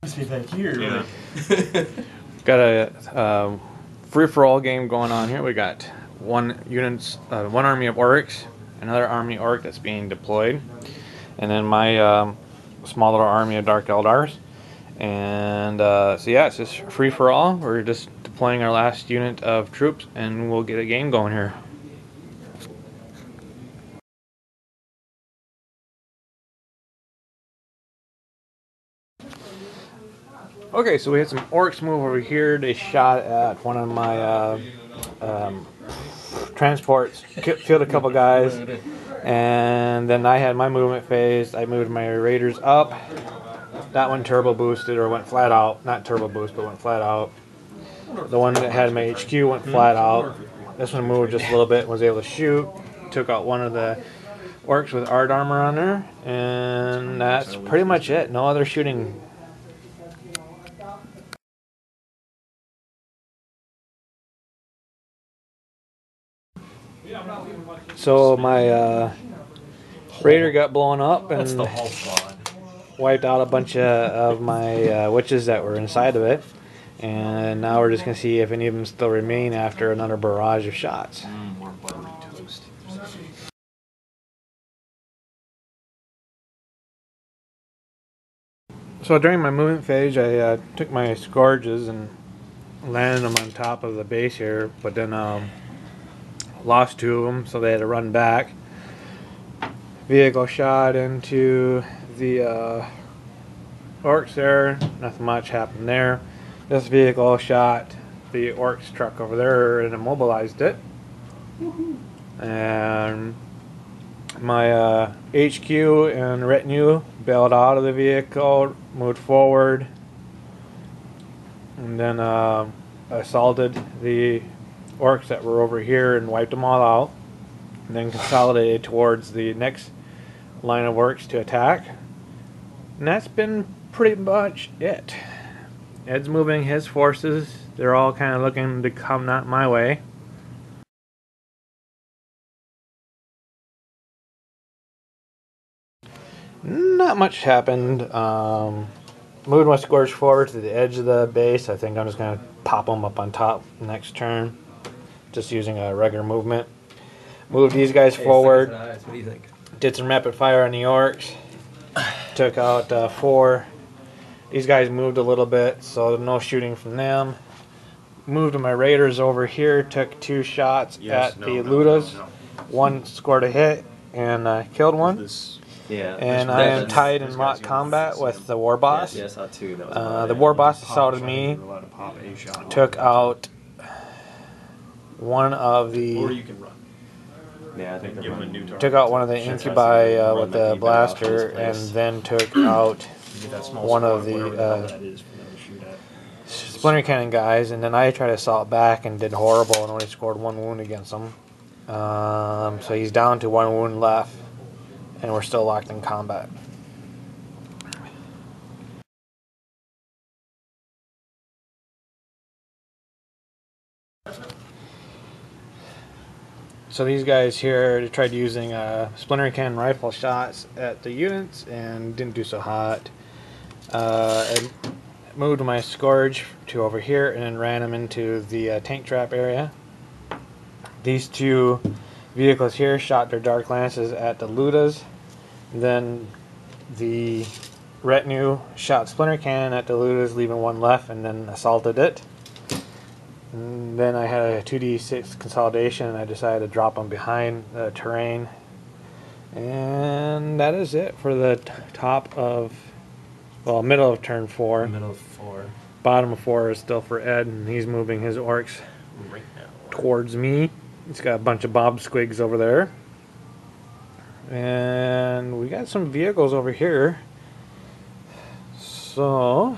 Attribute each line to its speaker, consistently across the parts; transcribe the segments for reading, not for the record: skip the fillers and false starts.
Speaker 1: Back here.
Speaker 2: Yeah.
Speaker 3: Got a free-for-all game going on here. We got one army of Orks, another army Ork that's being deployed, and then my small little army of Dark Eldars. And so yeah, it's just free-for-all. We're just deploying our last unit of troops, and we'll get a game going here. Okay, so we had some Orks move over here. They shot at one of my transports, killed a couple guys, and then I had my movement phase. I moved my raiders up. That one turbo boosted, or went flat out. Not turbo boost, but went flat out. The one that had my HQ went flat out. This one moved just a little bit, was able to shoot. Took out one of the Orks with art armor on there, and that's pretty much it. No other shooting. So my raider got blown up and
Speaker 1: That's the whole squad.
Speaker 3: Wiped out a bunch of my witches that were inside of it, and now we're just gonna see if any of them still remain after another barrage of shots.
Speaker 1: More buttery toast.
Speaker 3: So during my movement phase, I took my scourges and landed them on top of the base here, but then lost two of them, so they had to run back. Vehicle shot into the Orks there. Nothing much happened there. This vehicle shot the Orks truck over there and immobilized it. And my HQ and retinue bailed out of the vehicle, moved forward, and then assaulted the Orks that were over here and wiped them all out, and then consolidated towards the next line of Orks to attack. And that's been pretty much it. Ed's moving his forces. They're all kind of looking to come not my way. Not much happened. Moved my scourge forward to the edge of the base. I think I'm just going to pop them up on top next turn, just using a regular movement. Moved these guys forward.
Speaker 2: What do you think?
Speaker 3: Did some rapid fire on the Orks. Took out 4. These guys moved a little bit, so no shooting from them. Moved my raiders over here. Took 2 shots at the Ludas. One scored a hit and killed one.
Speaker 2: Yeah.
Speaker 3: And I am tied in mock combat with the war boss.
Speaker 2: Yeah, I saw 2. That was
Speaker 3: The war boss assaulted me. Took out one of the.
Speaker 1: Or you can run.
Speaker 2: Yeah, I think they're running.
Speaker 3: Took out one of the incubi with the blaster, and then took out one of the splinter cannon guys, and then I tried to assault back and did horrible and only scored 1 wound against him. So he's down to 1 wound left, and we're still locked in combat. So these guys here, they tried using splinter cannon rifle shots at the units and didn't do so hot. I moved my scourge to over here and then ran them into the tank trap area. These 2 vehicles here shot their dark lances at the Ludas. Then the retinue shot splinter cannon at the Ludas, leaving 1 left, and then assaulted it. And then I had a 2d6 consolidation, and I decided to drop them behind the terrain. And that is it for the top of, well, middle of turn 4.
Speaker 1: Middle of 4.
Speaker 3: Bottom of 4 is still for Ed, and he's moving his Orks
Speaker 1: Right now.
Speaker 3: towards me. He's got a bunch of bob squigs over there. And we got some vehicles over here. So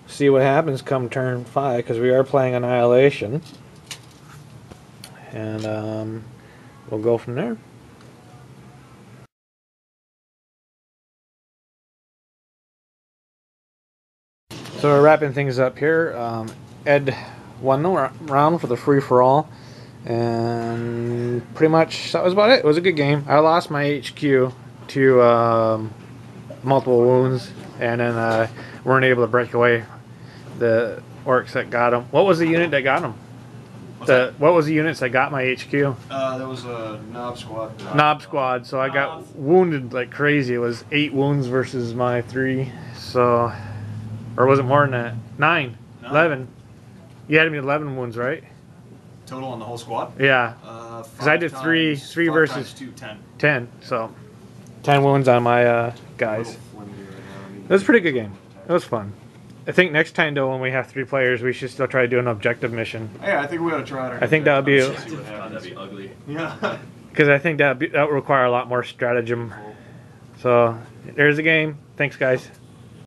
Speaker 3: see what happens come turn 5, because we are playing Annihilation, and we'll go from there. So we're wrapping things up here. Ed won the round for the free-for-all, and pretty much that was about it. It was a good game. I lost my HQ to multiple wounds, and then weren't able to break away the orcs that got him. What was the unit that got him? What was the units that got my HQ?
Speaker 4: There was a Knob Squad.
Speaker 3: Knob Squad. So I got wounded like crazy. It was 8 wounds versus my 3. So, or was it more than that? 9, 11. You had me 11 wounds, right?
Speaker 4: Total on the whole squad?
Speaker 3: Yeah. Because I did 3 versus
Speaker 4: 2, 10.
Speaker 3: 10. So 10 wounds on my guys. It was a pretty good game. It was fun. I think next time though, when we have 3 players, we should still try to do an objective mission.
Speaker 4: Yeah, I think we ought to try it.
Speaker 3: I think that would be,
Speaker 2: That'd be ugly.
Speaker 4: Yeah.
Speaker 3: because I think that would require a lot more stratagem. So there's the game. Thanks, guys.